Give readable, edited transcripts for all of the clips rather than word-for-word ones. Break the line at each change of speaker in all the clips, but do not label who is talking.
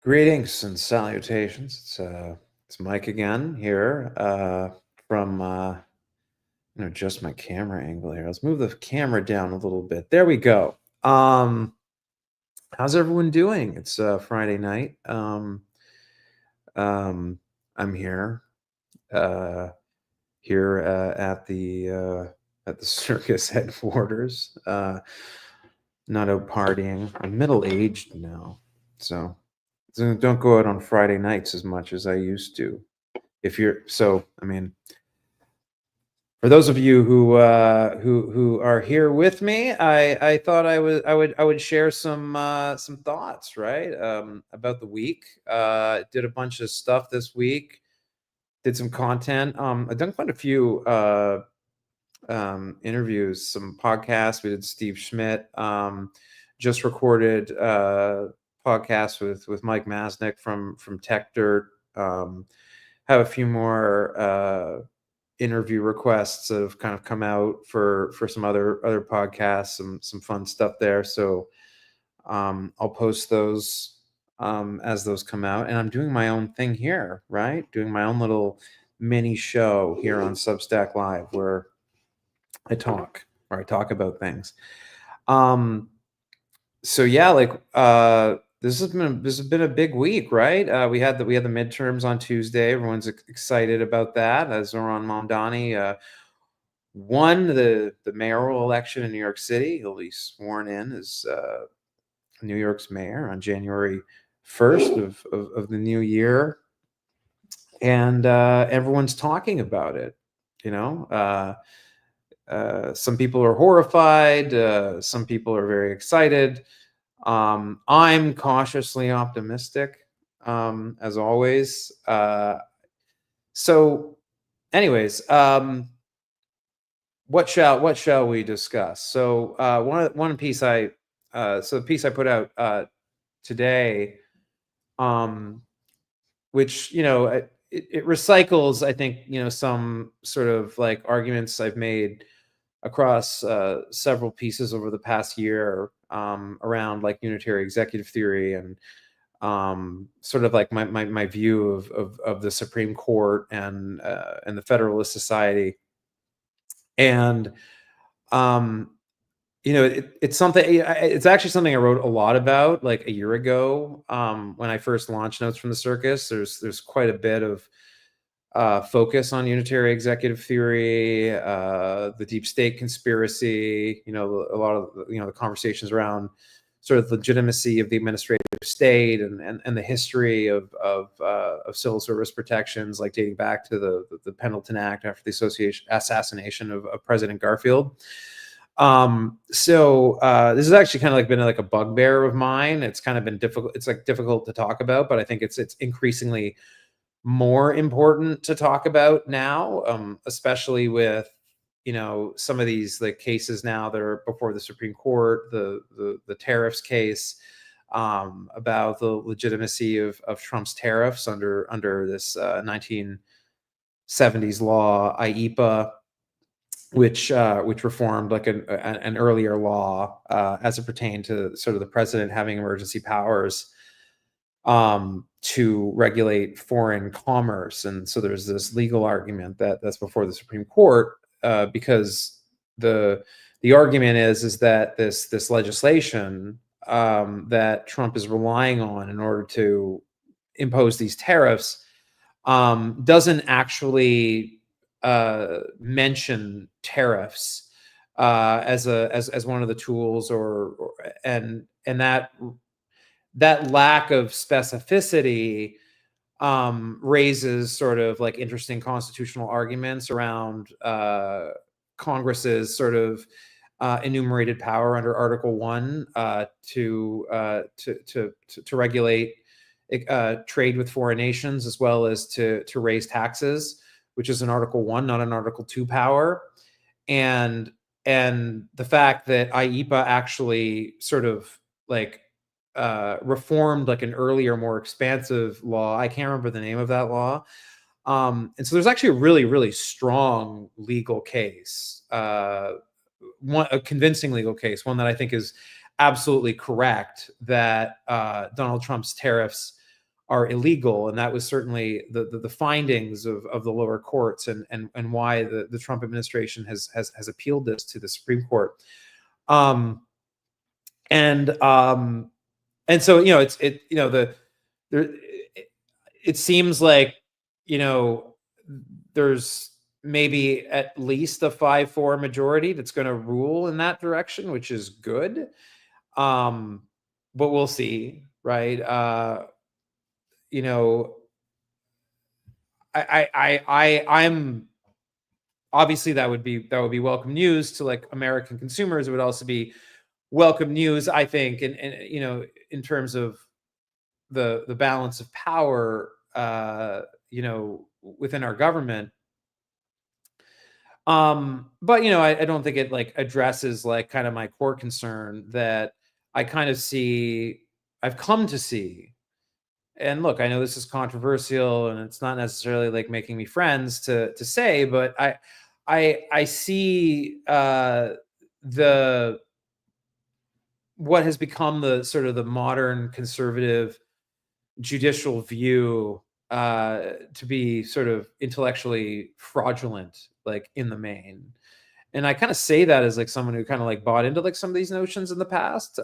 Greetings and salutations. It's Mike again here from adjust my camera angle here. Let's move the camera down a little bit. There we go. How's everyone doing? It's Friday night. I'm here at the Circus headquarters. Not out partying. I'm middle-aged now, so don't go out on Friday nights as much as I used to. I mean, for those of you who are here with me, I thought I would share some thoughts, right, about the week. Did a bunch of stuff this week. Did some content. I've done quite a few interviews, some podcasts. We did Steve Schmidt. Just recorded podcast with Mike Masnick from Tech Dirt. Have a few more interview requests that have kind of come out for some other podcasts, some fun stuff there. So I'll post those as those come out. And I'm doing my own thing here, right? Doing my own little mini show here on Substack Live where I talk about things. So yeah, this has been a big week, right? We had the midterms on Tuesday. Everyone's excited about that as Zoran Mamdani won the mayoral election in New York City. He'll be sworn in as New York's mayor on January 1st of the new year, and everyone's talking about it. Some people are horrified. Some people are very excited. I'm cautiously optimistic, as always. So, anyways, what shall we discuss? So, the piece I put out today, which it recycles, I think, some sort of like arguments I've made across several pieces over the past year around like unitary executive theory and sort of like my view of the Supreme Court and the Federalist Society. And it's actually something I wrote a lot about like a year ago when I first launched Notes from the Circus. There's quite a bit of focus on unitary executive theory, the deep state conspiracy, a lot of the conversations around sort of legitimacy of the administrative state and the history of civil service protections, like dating back to the Pendleton Act after the assassination of President Garfield. So this has actually kind of like been like a bugbear of mine. It's kind of been difficult. It's like difficult to talk about, but I think it's increasingly more important to talk about now, especially with some of these like cases now that are before the Supreme Court, the tariffs case, about the legitimacy of Trump's tariffs under this 1970s law IEEPA, which reformed like an earlier law as it pertained to sort of the president having emergency powers to regulate foreign commerce. And so there's this legal argument that's before the Supreme Court because the argument is that this legislation that Trump is relying on in order to impose these tariffs doesn't actually mention tariffs as one of the tools, and that lack of specificity raises sort of like interesting constitutional arguments around Congress's sort of enumerated power under Article 1 to regulate trade with foreign nations, as well as to raise taxes, which is an Article 1, not an Article 2 power. And the fact that IEEPA actually sort of like reformed like an earlier, more expansive law. I can't remember the name of that law. And so there's actually a really, really strong legal case, a convincing legal case, one that I think is absolutely correct, that Donald Trump's tariffs are illegal, and that was certainly the findings of the lower courts, and why the Trump administration has appealed this to the Supreme Court. Um, and so there it seems like there's maybe at least a 5-4 majority that's going to rule in that direction, which is good. But we'll see, right? I'm obviously that would be welcome news to like American consumers. It would also be welcome news, I think, and in terms of the balance of power, within our government. But I don't think it like addresses like kind of my core concern that I've come to see. And look, I know this is controversial and it's not necessarily like making me friends to say, but I see the what has become the sort of the modern conservative judicial view to be sort of intellectually fraudulent, like in the main. And I kind of say that as like someone who kind of like bought into like some of these notions in the past,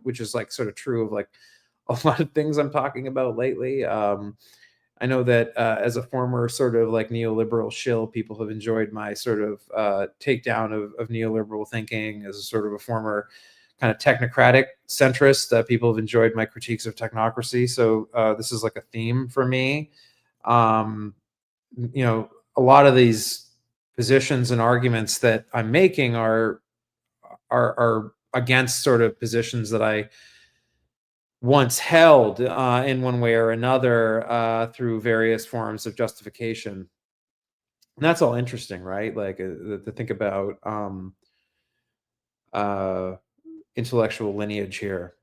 which is like sort of true of like a lot of things I'm talking about lately. I know that as a former sort of like neoliberal shill, people have enjoyed my sort of takedown of neoliberal thinking. As a sort of a former kind of technocratic centrist, people have enjoyed my critiques of technocracy. So this is like a theme for me. A lot of these positions and arguments that I'm making are against sort of positions that I once held in one way or another through various forms of justification. And that's all interesting, right? Like to think about intellectual lineage here.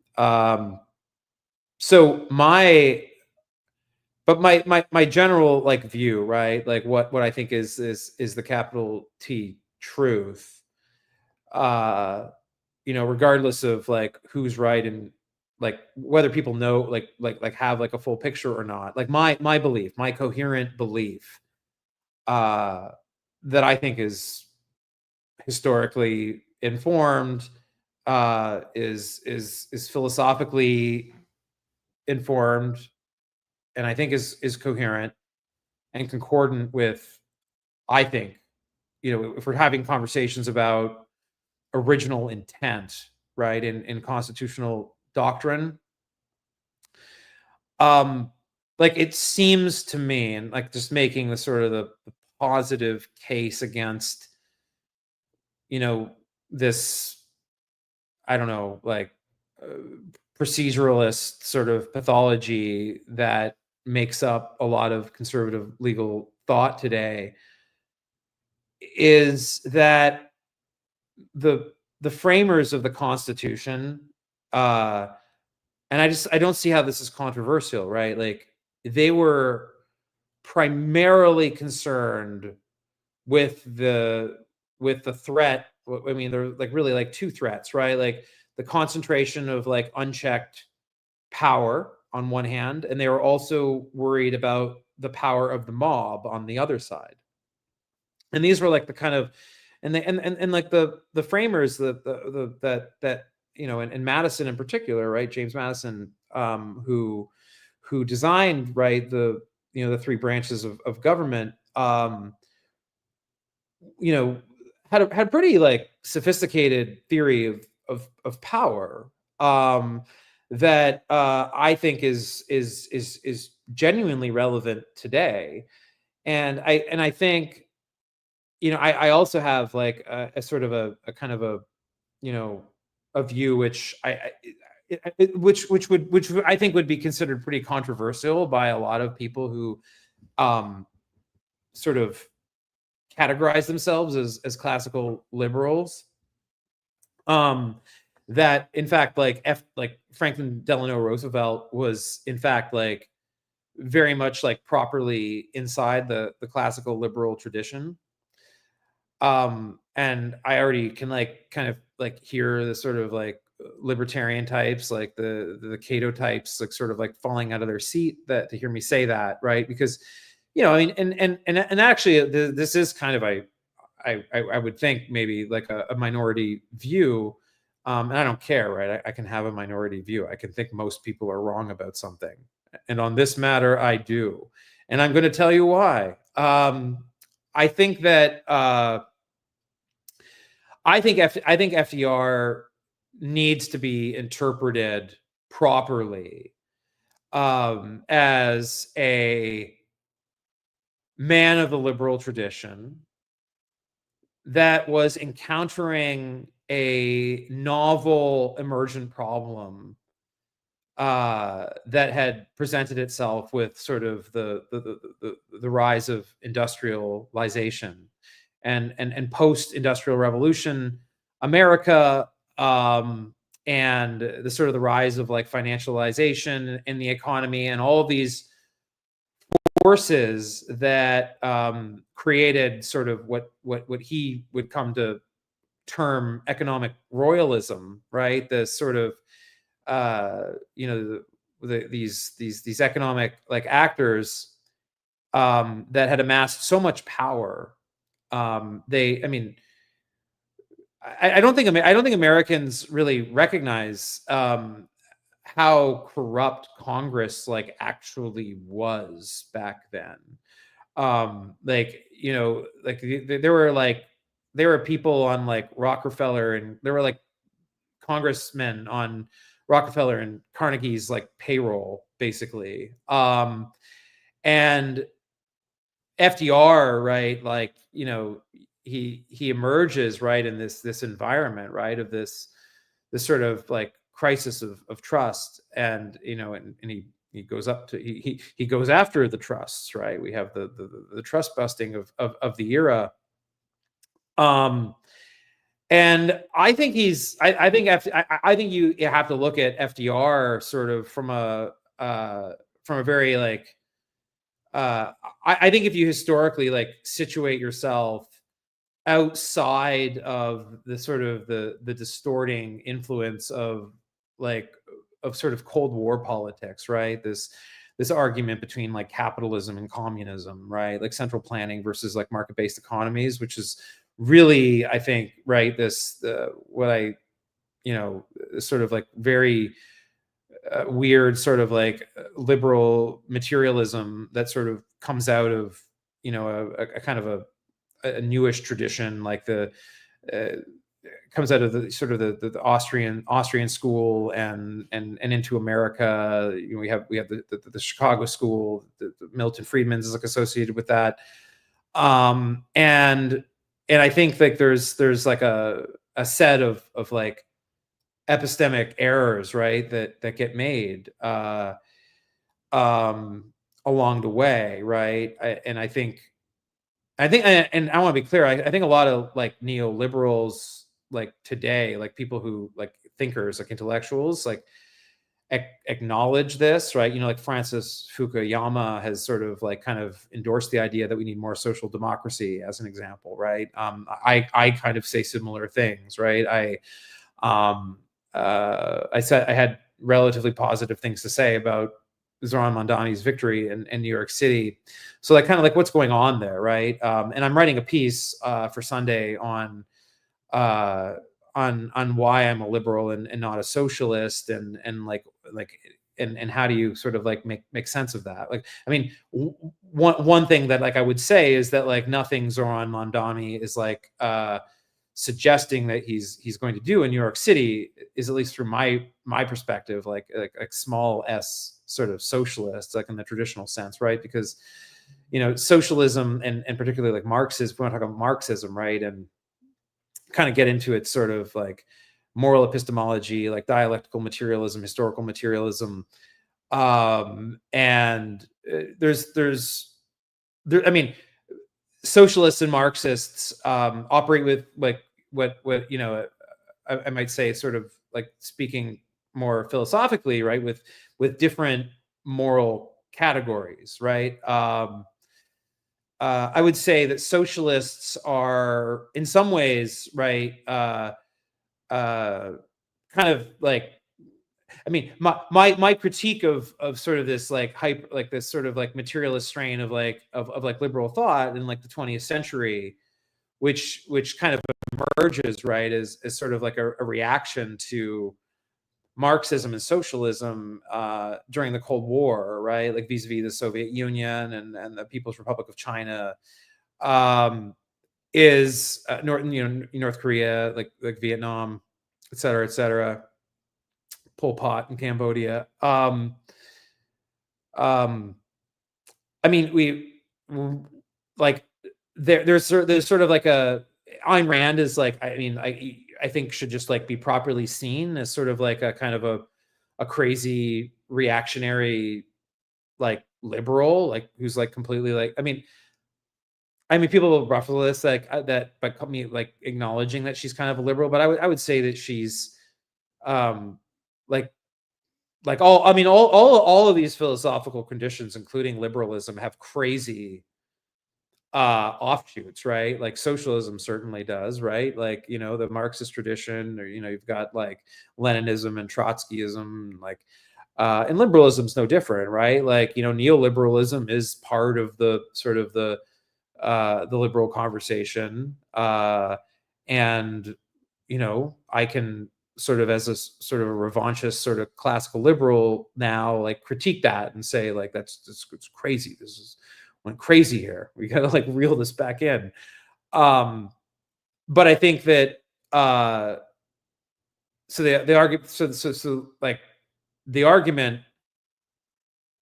So my general like view, right? Like what I think is the capital T truth. Regardless of like who's right and like whether people know like have like a full picture or not. Like my belief, my coherent belief, that I think is historically informed, is philosophically informed, and I think is coherent and concordant with, I think, if we're having conversations about original intent, right, in constitutional doctrine, like it seems to me, and like just making the sort of the positive case against this, I don't know, like proceduralist sort of pathology that makes up a lot of conservative legal thought today, is that the framers of the Constitution, and I don't see how this is controversial, right? Like they were primarily concerned with the threat. I mean, there are like really like two threats, right? Like the concentration of like unchecked power on one hand, and they were also worried about the power of the mob on the other side. And these were like the kind of, and they and like the framers, that and Madison in particular, right? James Madison, who designed, right, the the three branches of government, had a pretty like sophisticated theory of power, that I think is genuinely relevant today. And I think I also have like a sort of a kind of a a view which which I think would be considered pretty controversial by a lot of people who sort of categorize themselves as classical liberals, that in fact like Franklin Delano Roosevelt was in fact like very much like properly inside the classical liberal tradition. And I already can like kind of like hear the sort of like libertarian types, like the Cato types, like sort of like falling out of their seat that to hear me say that, right? Because, I mean, and actually, this is kind of I would think maybe like a minority view, and I don't care, right? I can have a minority view. I can think most people are wrong about something, and on this matter, I do, and I'm going to tell you why. I think that I think FDR needs to be interpreted properly as a man of the liberal tradition that was encountering a novel emergent problem that had presented itself with sort of the rise of industrialization and post-industrial revolution America, and the sort of the rise of like financialization in the economy and all of these forces that created sort of what he would come to term economic royalism, right? The sort of these economic like actors that had amassed so much power. I mean, I don't think Americans really recognize how corrupt Congress like actually was back then. Like there were people on like Rockefeller, and there were like congressmen on Rockefeller and Carnegie's like payroll, basically. And FDR, right? Like, he emerges right in this environment, right, of this sort of like crisis of trust, and he goes up to he goes after the trusts, right? We have the trust busting of the era. And I think I think I think you have to look at FDR sort of from a very like I think if you historically like situate yourself outside of the sort of the distorting influence of like of sort of Cold War politics, right? This argument between like capitalism and communism, right? Like central planning versus like market-based economies, which is really, I think, right, this what I sort of like very weird sort of like liberal materialism that sort of comes out of a kind of a newish tradition, like uh, comes out of the sort of the Austrian school and into America. We have the Chicago school, the Milton Friedman's is like associated with that, and I think like there's like a set of like epistemic errors, right, that get made along the way, right? And I think and I want to be clear, I think a lot of like neoliberals like today, like people who like thinkers, like intellectuals, like acknowledge this, right? Like Francis Fukuyama has sort of like kind of endorsed the idea that we need more social democracy, as an example, right? I kind of say similar things, right? I said I had relatively positive things to say about Zoran Mondani's victory in New York City. So like kind of like what's going on there, right? And I'm writing a piece for Sunday on why I'm a liberal and not a socialist, and and how do you sort of like make sense of that? Like, I mean, one thing that like I would say is that like nothing Zoran Mondani is like suggesting that he's going to do in New York City is, at least through my perspective, like small s sort of socialist, like in the traditional sense, right? Because socialism and particularly like Marxism, we want to talk about Marxism, right, and kind of get into it sort of like moral epistemology, like dialectical materialism, historical materialism, and I mean, socialists and Marxists operate with like what I might say, sort of like speaking more philosophically, right, with different moral categories, right? I would say that socialists are in some ways, right, kind of like, I mean, my critique of sort of this like hype, like this sort of like materialist strain of like of like liberal thought in like the 20th century, which kind of emerges, right, as sort of like a reaction to Marxism and socialism during the Cold War, right, like vis-a-vis the Soviet Union and the People's Republic of China, is North Korea, like Vietnam, et cetera, Pol Pot in Cambodia. I mean, like there's sort of like a Ayn Rand is like, I mean, I think should just like be properly seen as sort of like a kind of a crazy reactionary like liberal, like who's like completely like, I mean, people will ruffle this like that by me like acknowledging that she's kind of a liberal, but I would say that she's um like all, I mean, all of these philosophical conditions, including liberalism, have crazy offshoots, right? Like socialism certainly does, right? Like, the Marxist tradition, or you've got like Leninism and Trotskyism, like and liberalism's no different, right? Like, neoliberalism is part of the sort of the liberal conversation, and I can sort of, as a sort of a revanchist sort of classical liberal now, like critique that and say like it's crazy. This is went crazy here. We got to like reel this back in. But I think that so the argument, so like the argument,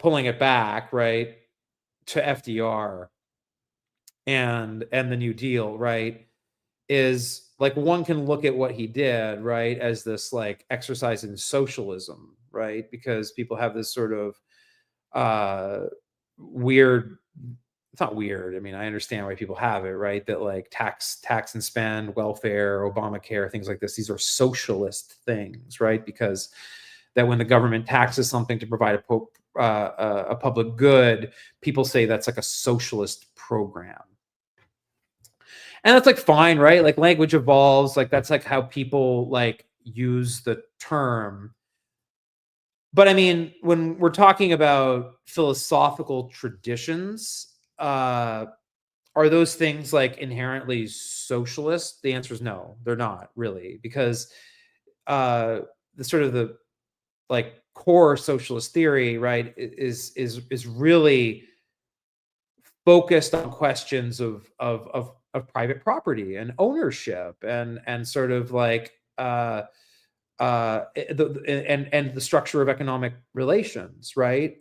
pulling it back, right, to FDR and the New Deal, right, is like one can look at what he did, right, as this like exercise in socialism, right, because people have this sort of weird, it's not weird, I mean, I understand why people have it, right, that like tax and spend, welfare, Obamacare, things like this, these are socialist things, right, because that when the government taxes something to provide a public good, people say that's like a socialist program. And that's like fine, right? Like language evolves, like that's like how people like use the term. But I mean, when we're talking about philosophical traditions, are those things like inherently socialist? The answer is no, they're not really, because the sort of the like core socialist theory, right, is really focused on questions of private property and ownership and sort of like and the structure of economic relations, right?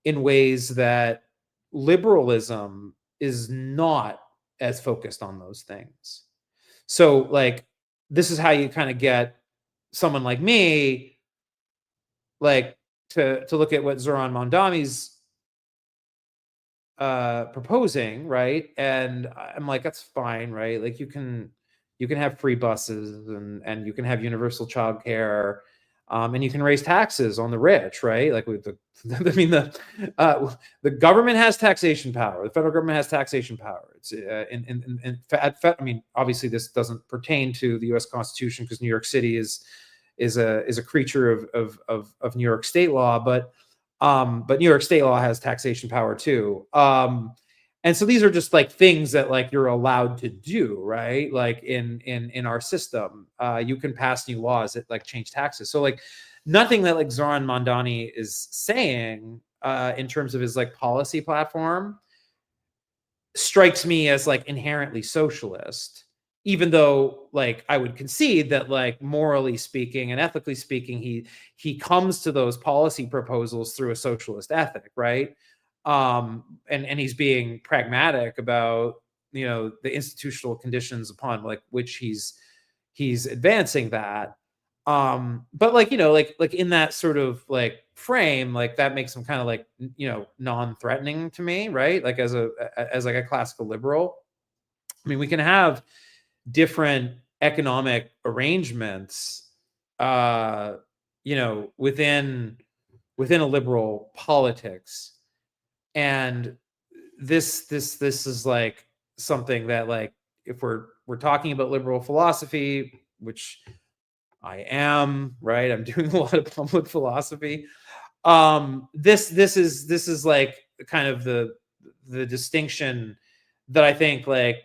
In ways that liberalism is not as focused on those things. So like this is how you kind of get someone like me like to look at what Zoran Mondami's proposing, right? And I'm like, that's fine, right? Like you can have free buses and you can have universal childcare, and you can raise taxes on the rich, right? Like with the I mean the government has taxation power. The federal government has taxation power. It's I mean, obviously this doesn't pertain to the U.S. Constitution because New York City is a creature of New York state law, but New York state law has taxation power too. And so these are just like things that like you're allowed to do, right? Like in our system, you can pass new laws that like change taxes. So like nothing that like Zoran Mondani is saying in terms of his like policy platform strikes me as like inherently socialist, even though like I would concede that like morally speaking and ethically speaking, he comes to those policy proposals through a socialist ethic, right? And he's being pragmatic about the institutional conditions upon like which he's advancing that. But like like in that sort of like frame, like that makes him kind of like non-threatening to me, right? Like as like a classical liberal. I mean, we can have different economic arrangements within a liberal politics, and this is like something that like if we're talking about liberal philosophy, which I am, right? I'm doing a lot of public philosophy. This is like kind of the distinction that I think, like,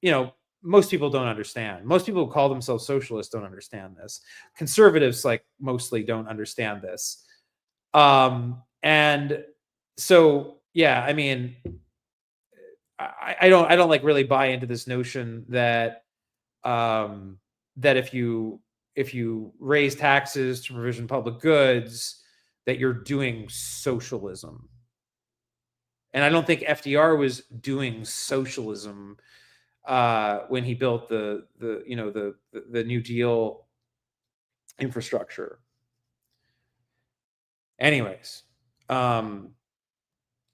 you know, most people don't understand. Most people who call themselves socialists don't understand this. Conservatives, like, mostly don't understand this. And so, yeah, I mean, I don't like really buy into this notion that um, that if you raise taxes to provision public goods, that you're doing socialism. And I don't think FDR was doing socialism when he built the New Deal infrastructure. Anyways,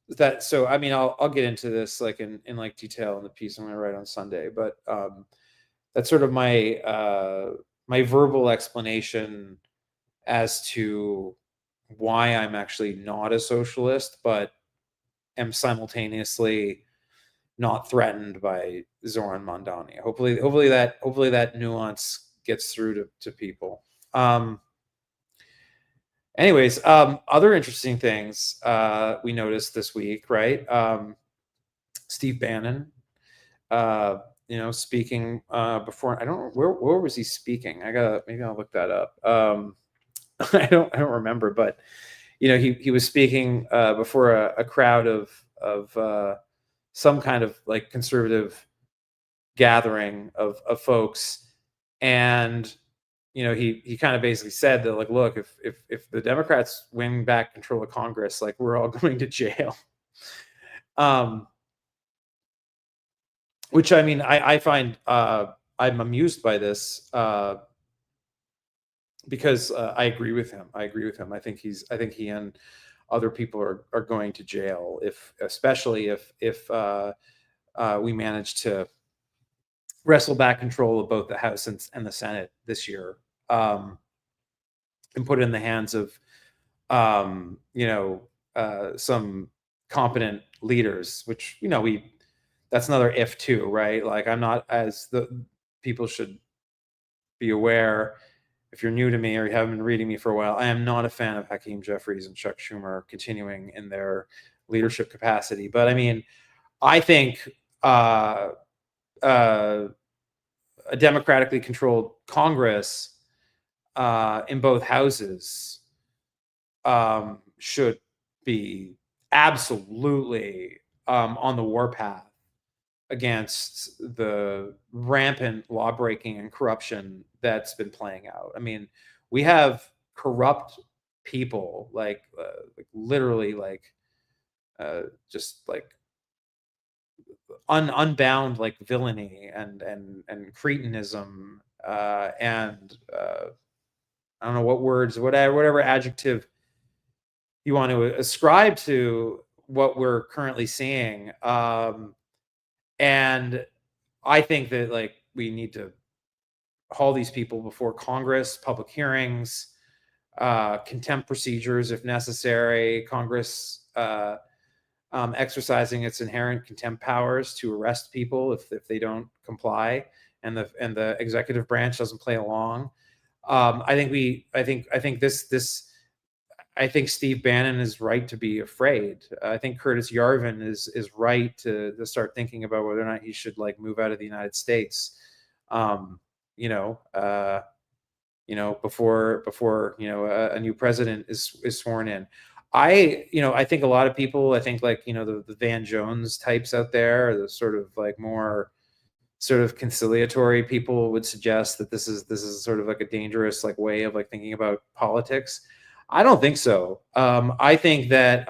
that so I mean I'll get into this like in like detail in the piece I'm going to write on Sunday, but that's sort of my verbal explanation as to why I'm actually not a socialist, but am simultaneously not threatened by Zoran Mondani. Hopefully that nuance gets through to people. Anyways, other interesting things we noticed this week, right? Steve Bannon, speaking before. I don't know where was he speaking. Maybe I'll look that up. I don't remember, but he was speaking before a crowd of some kind of like conservative gathering of folks, and he kind of basically said that, like, look, if the Democrats win back control of Congress, like, we're all going to jail. Which, I mean, I find I'm amused by this because I agree with him. I think he and other people are going to jail, especially if we manage to wrestle back control of both the House and the Senate this year, and put it in the hands of some competent leaders, which that's another if too, right? Like, I'm not, as the people should be aware, if you're new to me or you haven't been reading me for a while, I am not a fan of Hakeem Jeffries and Chuck Schumer continuing in their leadership capacity. But I mean, I think a democratically controlled Congress in both houses should be absolutely on the warpath against the rampant law breaking and corruption that's been playing out. I mean, we have corrupt people, like literally, like just like unbound, like, villainy and cretinism, and I don't know what words, whatever adjective you want to ascribe to what we're currently seeing. And I think that, like, we need to haul these people before Congress, public hearings, contempt procedures if necessary, Congress exercising its inherent contempt powers to arrest people if they don't comply, and the executive branch doesn't play along. I think Steve Bannon is right to be afraid. I think Curtis Yarvin is right to start thinking about whether or not he should, like, move out of the United States. Before a new president is sworn in. I think a lot of people, I think, like, the Van Jones types out there, the sort of like more sort of conciliatory people, would suggest that this is sort of like a dangerous, like, way of, like, thinking about politics. I don't think so. I think that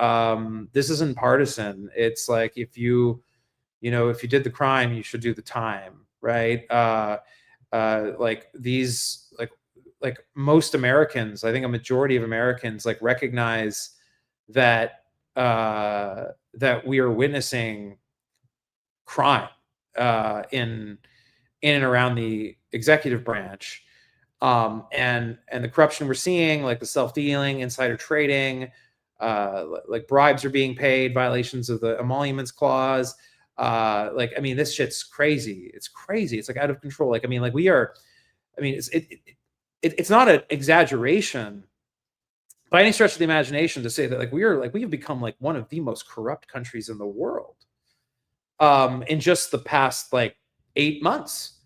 this isn't partisan. It's like, if you did the crime, you should do the time, right? Like, these, like most Americans, I think a majority of Americans, like, recognize that that we are witnessing crime in and around the executive branch, and the corruption we're seeing, like the self-dealing, insider trading, like bribes are being paid, violations of the emoluments clause. Like, I mean, this shit's crazy. It's crazy. It's like out of control. Like, I mean, like, we are. I mean, it's not an exaggeration by any stretch of the imagination to say that like we've become like one of the most corrupt countries in the world in just the past like 8 months.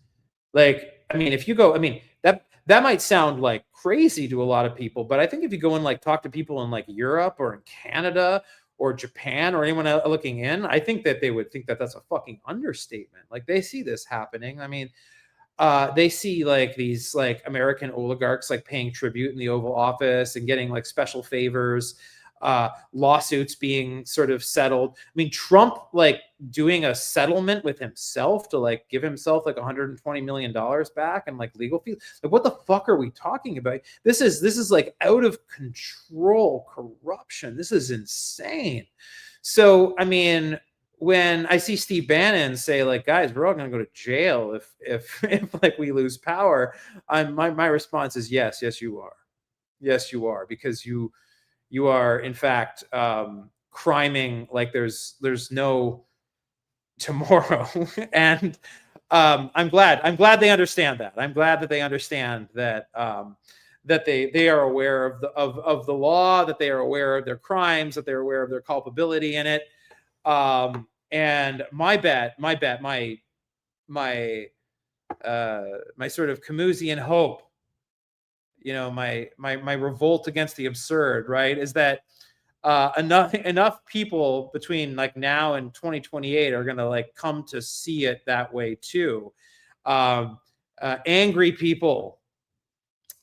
Like, I mean, if you go, I mean, that might sound like crazy to a lot of people, but I think if you go and like talk to people in like Europe or in Canada or Japan or anyone looking in, I think that they would think that that's a fucking understatement. Like they see this happening. I mean, they see like these like American oligarchs like paying tribute in the Oval Office and getting like special favors, lawsuits being sort of settled. I mean, Trump like doing a settlement with himself to like give himself like $120 million back and like legal fees. Like, what the fuck are we talking about? This is like out of control corruption. This is insane. So, I mean, when I see Steve Bannon say like, guys, we're all going to go to jail if like we lose power, my response is yes, you are, because you are in fact criming like there's no tomorrow. And I'm glad they understand that. I'm glad that they understand that that they are aware of the law, that they are aware of their crimes, that they're aware of their culpability in it. And my sort of Camusian hope, you know, my revolt against the absurd, right, is that enough people between like now and 2028 are gonna like come to see it that way too. Angry people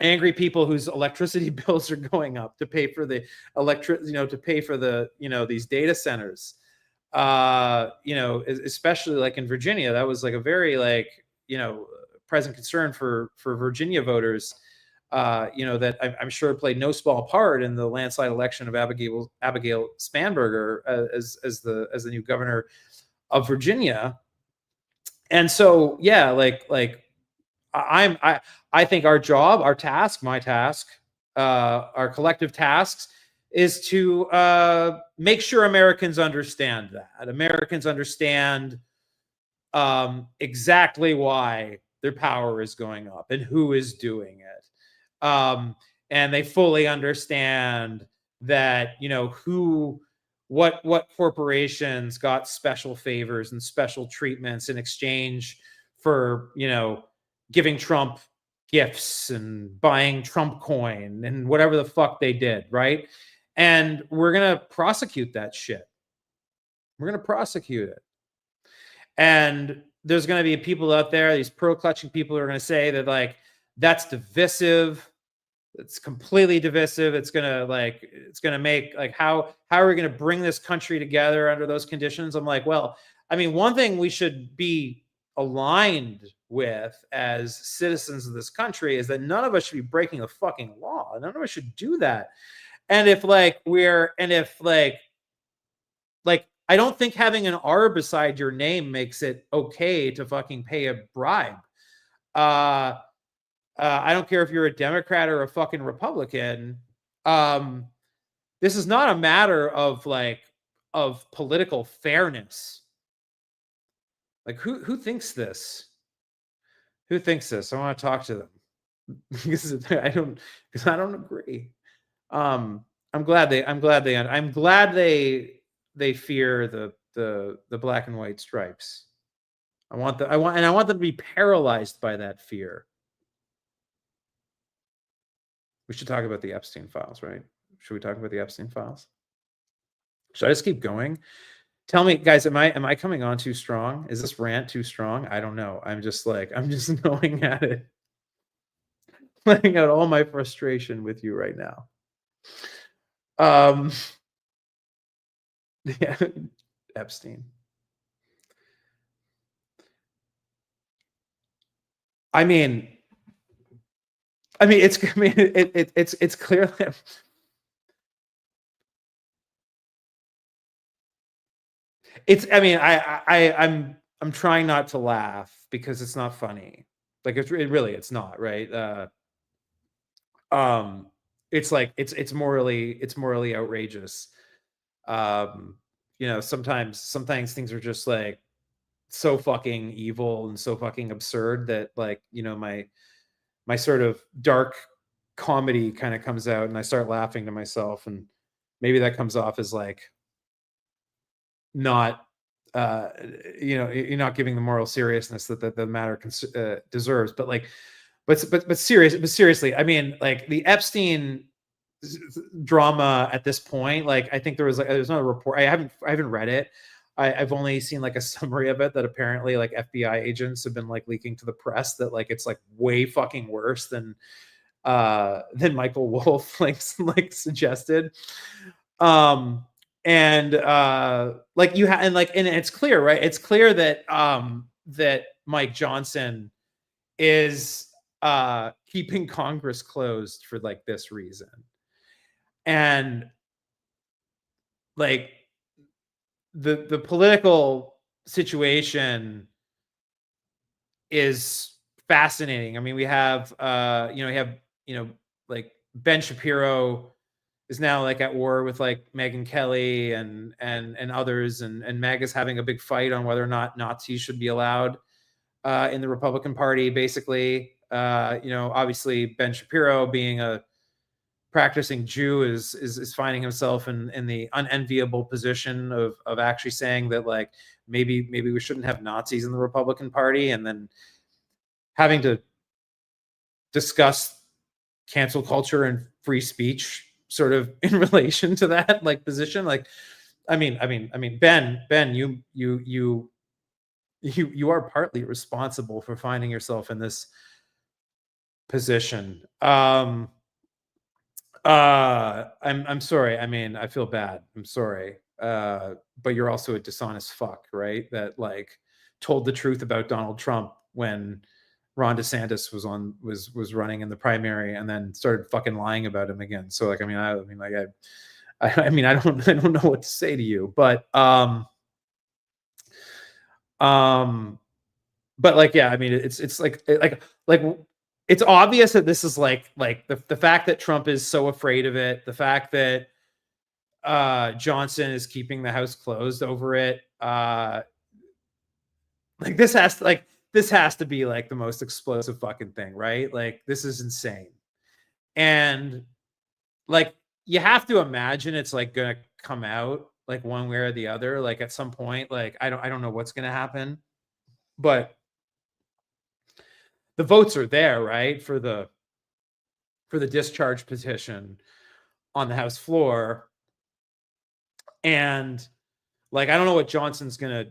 whose electricity bills are going up to pay for the to pay for the these data centers. Especially like in Virginia, that was like a very like present concern for Virginia voters. That I'm sure played no small part in the landslide election of Abigail Spanberger as the new governor of Virginia. And so, yeah, I think our job, our task, my task, our collective tasks is to make sure Americans understand that. Americans understand exactly why their power is going up and who is doing it. And they fully understand that, what corporations got special favors and special treatments in exchange for, giving Trump gifts and buying Trump coin and whatever the fuck they did, right? And we're going to prosecute that shit. We're going to prosecute it. And there's going to be people out there, these pearl clutching people who are going to say that like, that's divisive. It's completely divisive. It's going to make like, how are we going to bring this country together under those conditions? I'm like, well, I mean, one thing we should be aligned with as citizens of this country is that none of us should be breaking the fucking law. None of us should do that. And if I don't think having an R beside your name makes it okay to fucking pay a bribe. I don't care if you're a Democrat or a fucking Republican. This is not a matter of political fairness. Like who thinks this? Who thinks this? I want to talk to them because I don't agree. I'm glad they fear the black and white stripes. I want them to be paralyzed by that fear. We should talk about the Epstein files, right? Should we talk about the Epstein files? Should I just keep going? Tell me, guys, am I coming on too strong? Is this rant too strong? I don't know. I'm just going at it. Letting out all my frustration with you right now. Yeah, Epstein. I mean, it's clear that it's. I mean, I'm trying not to laugh because it's not funny. Like it's not right. It's like it's morally outrageous. Sometimes things are just like so fucking evil and so fucking absurd that like my my sort of dark comedy kind of comes out, and I start laughing to myself, and maybe that comes off as like not you're not giving the moral seriousness that the matter deserves. But like, but seriously, I mean, like the Epstein drama at this point, like I think there's not a report. I haven't read it. I've only seen like a summary of it, that apparently like FBI agents have been like leaking to the press that like it's like way fucking worse than Michael Wolff like suggested. And like and it's clear, right? It's clear that that Mike Johnson is keeping Congress closed for like this reason. And like the political situation is fascinating. I mean, we have like Ben Shapiro is now like at war with like Megyn Kelly and others, and MAGA's having a big fight on whether or not Nazis should be allowed in the Republican Party. Basically, obviously Ben Shapiro, being a practicing Jew, is finding himself in the unenviable position of actually saying that like maybe we shouldn't have Nazis in the Republican Party, and then having to discuss cancel culture and free speech sort of in relation to that like position. Like, I mean, Ben, you are partly responsible for finding yourself in this position. I'm sorry. I mean, I feel bad. I'm sorry. But you're also a dishonest fuck, right? That like told the truth about Donald Trump when Ron DeSantis was running in the primary, and then started fucking lying about him again. So like, I don't know what to say to you, but like, yeah, I mean, it's like it's obvious that this is like the fact that Trump is so afraid of it, the fact that Johnson is keeping the House closed over it. Like this has to be like the most explosive fucking thing, right? Like this is insane. And like you have to imagine it's like gonna come out like one way or the other, like at some point. Like I don't know what's gonna happen, but the votes are there, right? For the discharge petition on the House floor. And like I don't know what Johnson's gonna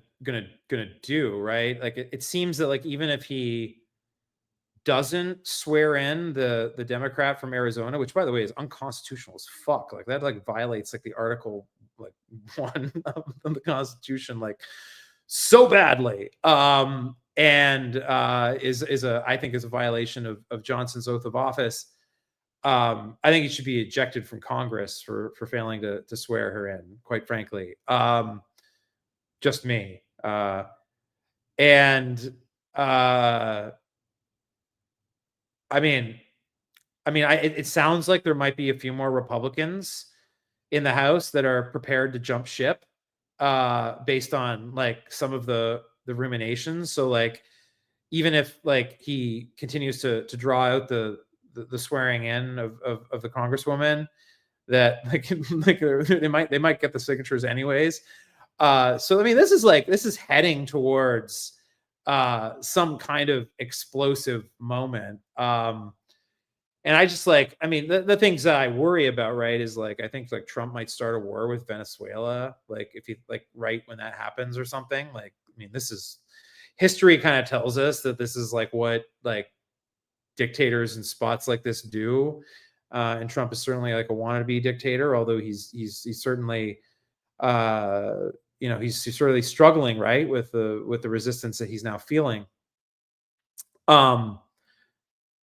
do, right? Like it seems that like even if he doesn't swear in the Democrat from Arizona, which by the way is unconstitutional as fuck, like that like violates like the Article like 1 of the Constitution like so badly, and is a I think is a violation of Johnson's oath of office. I think he should be ejected from Congress for failing to swear her in, quite frankly. Just me. And I mean, it sounds like there might be a few more Republicans in the House that are prepared to jump ship, based on like some of the ruminations. So like, even if like he continues to draw out the swearing in of the Congresswoman, that like they might get the signatures anyways. So I mean, this is heading towards some kind of explosive moment. And I just like, I mean, the things that I worry about, right, is like I think like Trump might start a war with Venezuela, like if he like right when that happens or something. Like, I mean, this is history kind of tells us that this is like what like dictators and spots like this do. And Trump is certainly like a wannabe dictator, although he's certainly he's certainly struggling, right, with the resistance that he's now feeling.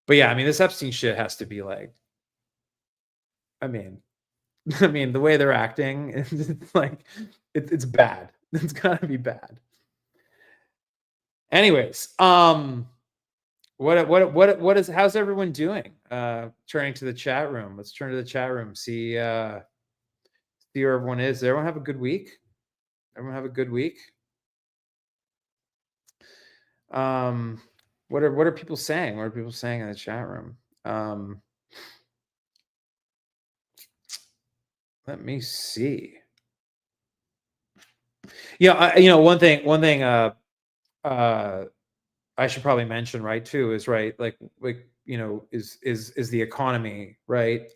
But yeah, I mean, this Epstein shit has to be like, I mean, the way they're acting, it's like it's bad. It's gotta be bad. Anyways, what is how's everyone doing? Turning to the chat room. Let's turn to the chat room. See where everyone is. Does everyone have a good week? Everyone have a good week? What are people saying? What are people saying in the chat room? Let me see. Yeah, one thing I should probably mention, right, too, is right, like is the economy, right?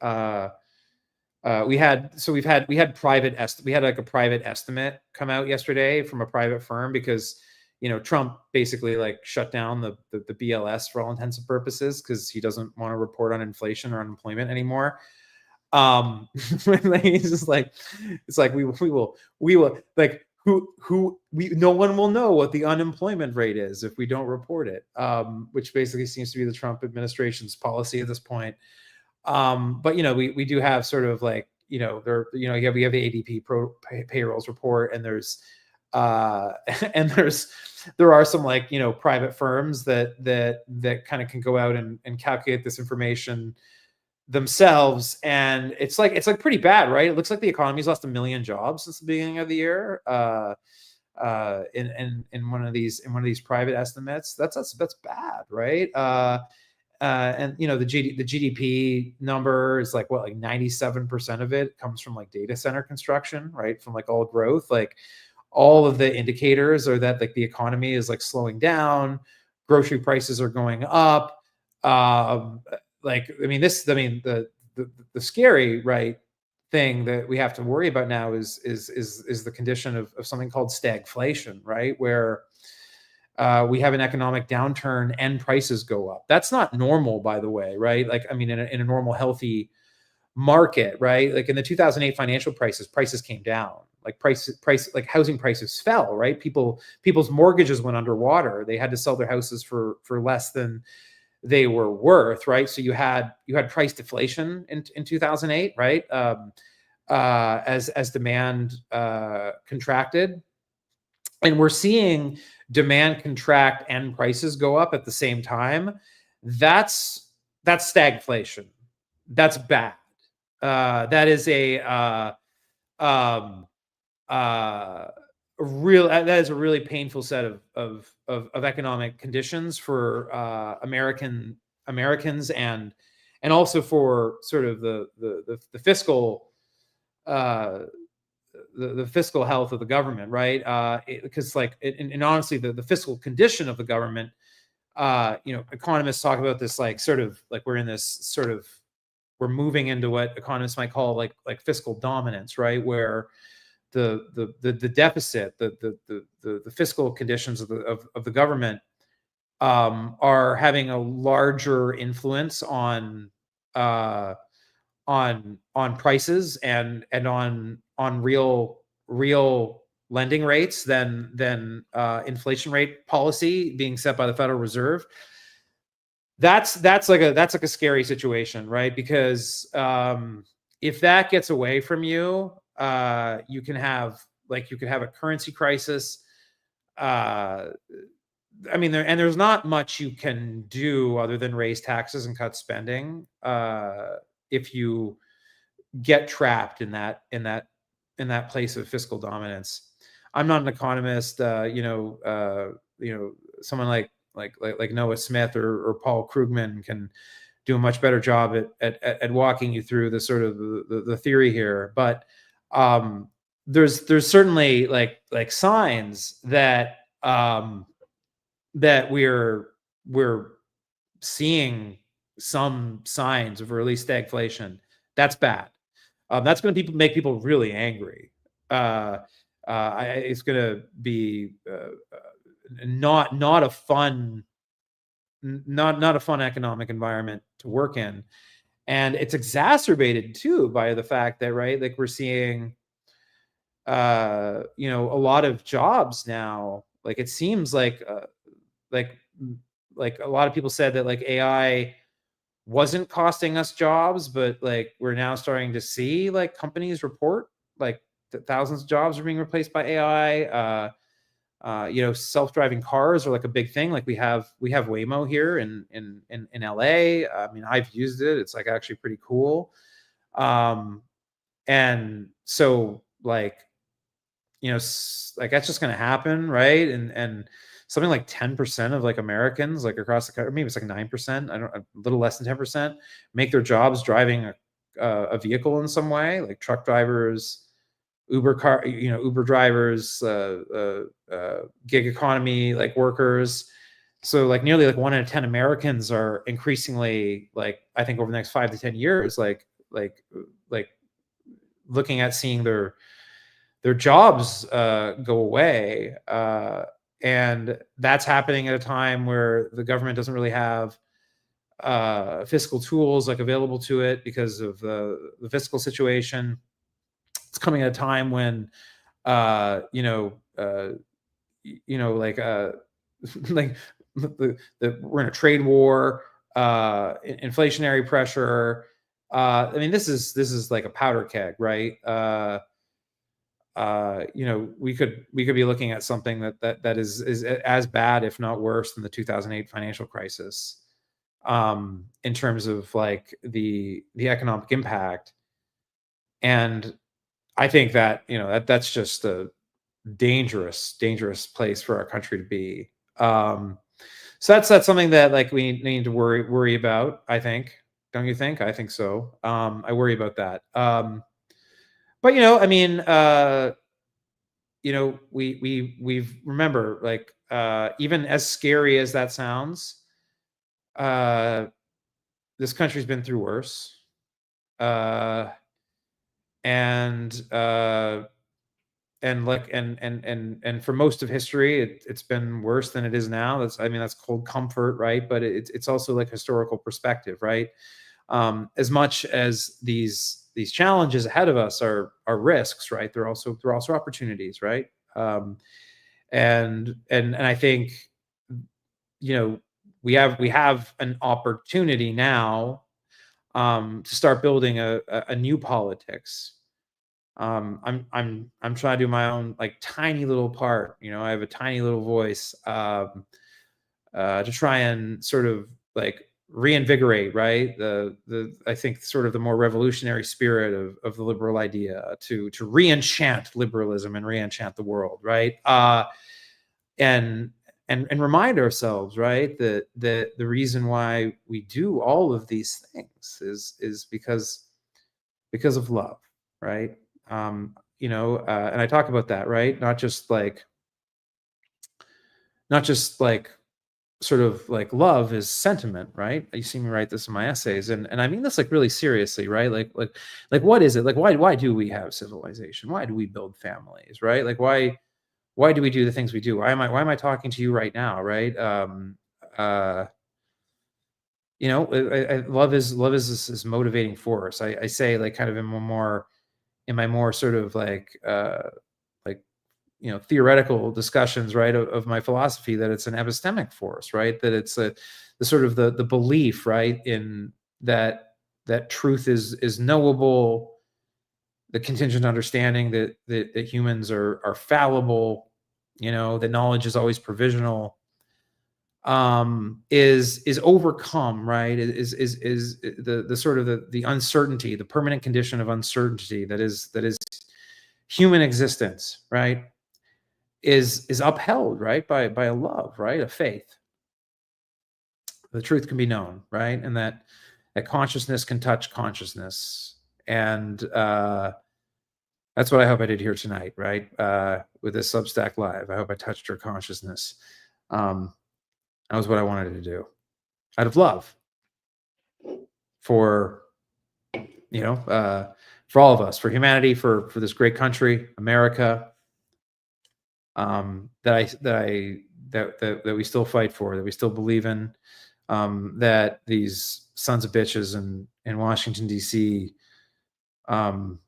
We had we had like a private estimate come out yesterday from a private firm because Trump basically like shut down the BLS for all intents and purposes because he doesn't want to report on inflation or unemployment anymore. He's just like, it's like we will like no one will know what the unemployment rate is if we don't report it, which basically seems to be the Trump administration's policy at this point. But we do have sort of like we have the ADP payrolls report, and there's and there are some like private firms that kind of can go out and calculate this information themselves, and it's like pretty bad, right? It looks like the economy's lost 1 million jobs since the beginning of the year. In one of these private estimates, that's bad, right? And the GDP number is like what, like 97% of it comes from like data center construction, right? From like all growth, like all of the indicators are that like the economy is like slowing down, grocery prices are going up. Like I mean the scary, right, thing that we have to worry about now is the condition of something called stagflation, right, where we have an economic downturn and prices go up. That's not normal, by the way, right? Like, I mean, in a normal, healthy market, right? Like in the 2008 financial crisis, prices came down. Like like housing prices fell, right? People's mortgages went underwater. They had to sell their houses for less than they were worth, right? So you had price deflation in 2008, right? As demand contracted, and we're seeing demand contract and prices go up at the same time. That's stagflation. That's bad. That is a really painful set of economic conditions for Americans, and also for sort of the fiscal the fiscal health of the government, right? Because and honestly, the fiscal condition of the government, economists talk about this like sort of like we're moving into what economists might call like fiscal dominance, right? Where the deficit, the fiscal conditions of the government are having a larger influence on prices and on real lending rates than inflation rate policy being set by the Federal Reserve. That's like a scary situation, right? Because if that gets away from you, you can have a currency crisis. I mean, there's not much you can do other than raise taxes and cut spending if you get trapped in that place of fiscal dominance. I'm not an economist. Someone like Noah Smith or Paul Krugman can do a much better job at walking you through the sort of the theory here. But there's certainly like signs that that we're seeing some signs of early stagflation. That's bad. That's going to make people really angry. It's going to be not a fun economic environment to work in, and it's exacerbated too by the fact that, right, like we're seeing a lot of jobs now. Like it seems like a lot of people said that like AI wasn't costing us jobs, but like we're now starting to see like companies report like that thousands of jobs are being replaced by AI. Self-driving cars are like a big thing. Like we have Waymo here in LA. I mean, I've used it. It's like actually pretty cool. And so like, like that's just going to happen, right? And something like 10% of like Americans, like across the country, maybe it's like 9%, I don't, a little less than 10%, make their jobs driving a vehicle in some way, like truck drivers, Uber drivers, gig economy like workers. So like nearly like 1 in 10 Americans are increasingly, like, I think over the next 5 to 10 years, like looking at seeing their jobs go away, and that's happening at a time where the government doesn't really have fiscal tools like available to it because of the fiscal situation. It's coming at a time when like like we're in a trade war, inflationary pressure. I mean, this is like a powder keg, right? We could be looking at something that is as bad, if not worse, than the 2008 financial crisis, in terms of like the economic impact. And I think that that's just a dangerous place for our country to be. So that's something that like we need to worry about, I think. Don't you think? I think so. I worry about that. But I mean, we've remember, like, even as scary as that sounds, uh this country's been through worse. Uh and like and for most of history, it's been worse than it is now. That's cold comfort, right? But it's also like historical perspective, right? As much as these challenges ahead of us are risks, right? They're also opportunities, right? And I think, we have an opportunity now, to start building a new politics. I'm trying to do my own like tiny little part. I have a tiny little voice, to try and sort of like reinvigorate, right, the I think sort of the more revolutionary spirit of the liberal idea, to re-enchant liberalism and re-enchant the world, right? And remind ourselves, right, that the reason why we do all of these things is because of love, right? And I talk about that, right? Not just like sort of like love is sentiment, right? You see me write this in my essays, and I mean this like really seriously, right? Like what is it? Like why do we have civilization? Why do we build families, right? Like why do we do the things we do? Why am I talking to you right now, right? Uh love is this motivating force. I say, like, kind of in my more sort of like theoretical discussions, right, of my philosophy, that it's an epistemic force, right? That it's the sort of the belief, right, in that truth is knowable, the contingent understanding that humans are fallible, that knowledge is always provisional, is overcome, right? Is the sort of the uncertainty, the permanent condition of uncertainty that is human existence, right? Is upheld, right, by a love, right, a faith. The truth can be known, right, and that consciousness can touch consciousness. And that's what I hope I did here tonight, right, with this Substack Live. I hope I touched your consciousness. That was what I wanted to do, out of love for for all of us, for humanity, for this great country, America, that we still fight for, that we still believe in, that these sons of bitches in Washington D.C. Are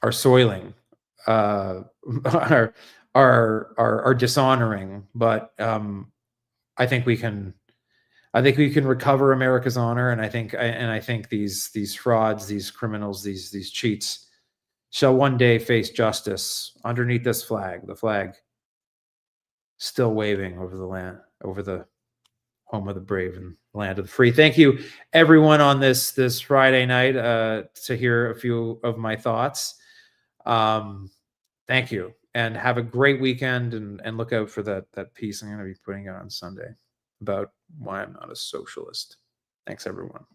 soiling, are are dishonoring. But I think we can. I think we can recover America's honor, and I think these frauds, these criminals, these cheats shall one day face justice underneath this flag, the flag still waving over the land, over the home of the brave and land of the free. Thank you, everyone, on this Friday night, to hear a few of my thoughts. Thank Thank you, and have a great weekend, and look out for that piece I'm going to be putting out on Sunday about why I'm not a socialist. Thanks, everyone.